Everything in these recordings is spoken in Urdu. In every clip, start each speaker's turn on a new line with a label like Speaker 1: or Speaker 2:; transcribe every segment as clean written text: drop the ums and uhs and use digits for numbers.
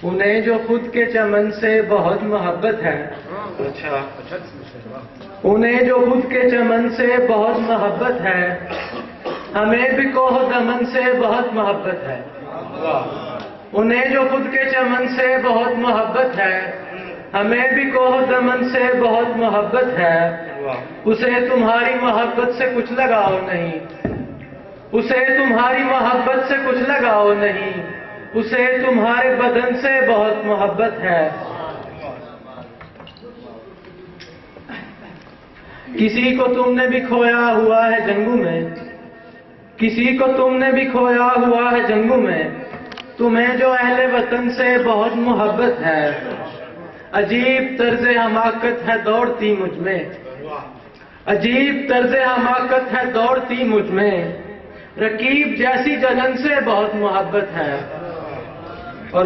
Speaker 1: انہیں جو خود کے چمن سے بہت محبت ہے، انہیں جو خود کے چمن سے بہت محبت ہے، ہمیں بھی کوہ دمن سے بہت محبت ہے۔ انہیں جو خود کے چمن سے بہت محبت ہے، ہمیں بھی کوہ دمن سے بہت محبت ہے۔ اسے تمہاری محبت سے کچھ لگاؤ نہیں، اسے تمہاری محبت سے کچھ لگاؤ نہیں، اسے تمہارے بدن سے بہت محبت ہے۔ کسی کو تم نے بھی کھویا ہوا ہے جنگوں میں، کسی کو تم نے بھی کھویا ہوا ہے جنگوں میں، تمہیں جو اہل وطن سے بہت محبت ہے۔ عجیب طرز حماقت ہے دوڑتی مجھ میں، عجیب طرز حماقت ہے دوڑتی مجھ میں، رقیب جیسی جلن سے بہت محبت ہے۔ اور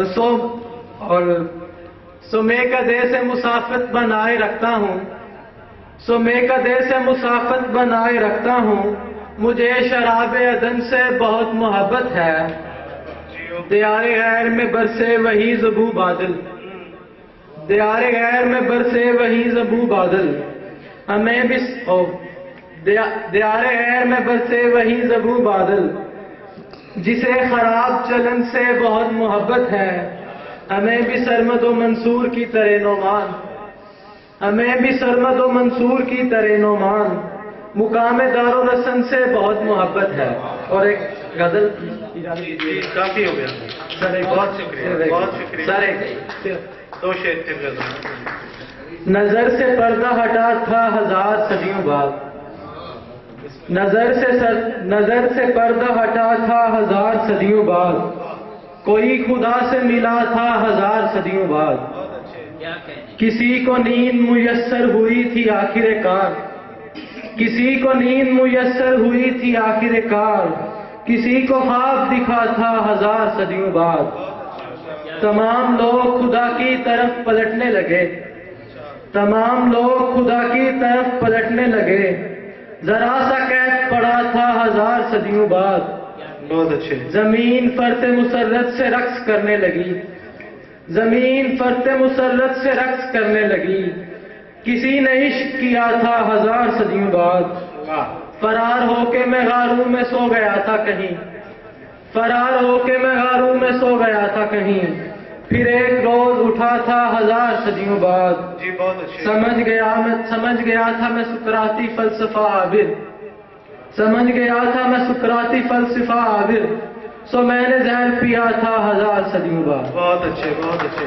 Speaker 1: سو میں کدے سے مسافت بنائے رکھتا ہوں، سو میں کدے سے مسافت بنائے رکھتا ہوں، مجھے شراب عدن سے بہت محبت ہے۔ دیار غیر میں برسے وہی زبو بادل، دیار غیر میں برسے وہی زبو بادل، ہمیں بھی دیار غیر میں برسے وہی زبو بادل، جسے خراب چلن سے بہت محبت ہے۔ ہمیں بھی سرمد و منصور کی طرح نعمان، ہمیں بھی سرمد و منصور کی طرح نعمان، مقام دار و رسن سے بہت محبت ہے۔ اور ایک غزل
Speaker 2: کافی ہو گیا
Speaker 1: سر، ایک
Speaker 2: بہت شکریہ، بہت شکریہ
Speaker 1: سر،
Speaker 2: دو شعر تھے غزل۔
Speaker 1: نظر سے پردہ ہٹا تھا ہزار صدیوں بعد، نظر سے پردہ ہٹا تھا ہزار صدیوں بعد، کوئی خدا سے ملا تھا ہزار صدیوں بعد، کسی کو نیند میسر ہوئی تھی آخر کار، کسی کو نیند میسر ہوئی تھی آخر کار، کسی کو خواب دکھا تھا ہزار صدیوں بعد۔ تمام لوگ خدا کی طرف پلٹنے لگے، تمام لوگ خدا کی طرف پلٹنے لگے، ذرا سا قید پڑا تھا ہزار صدیوں بعد۔
Speaker 2: بہت اچھے۔
Speaker 1: زمین فرت مسرت سے رقص کرنے لگی، زمین فرت مسرت سے رقص کرنے لگی، کسی نے عشق کیا تھا ہزار صدیوں بعد۔ فرار ہو کے میں غاروں میں سو گیا تھا کہیں، فرار ہو کے میں غاروں میں سو گیا تھا کہیں، پھر ایک روز اٹھا تھا ہزار صدیوں بعد۔
Speaker 2: جی بہت اچھے۔
Speaker 1: سمجھ گیا تھا میں سکراتی فلسفہ عابر، سمجھ گیا تھا میں سکراتی فلسفہ عابر، سو میں نے زہر پیا تھا ہزار صدیوں بعد۔
Speaker 2: بہت اچھے، بہت اچھے۔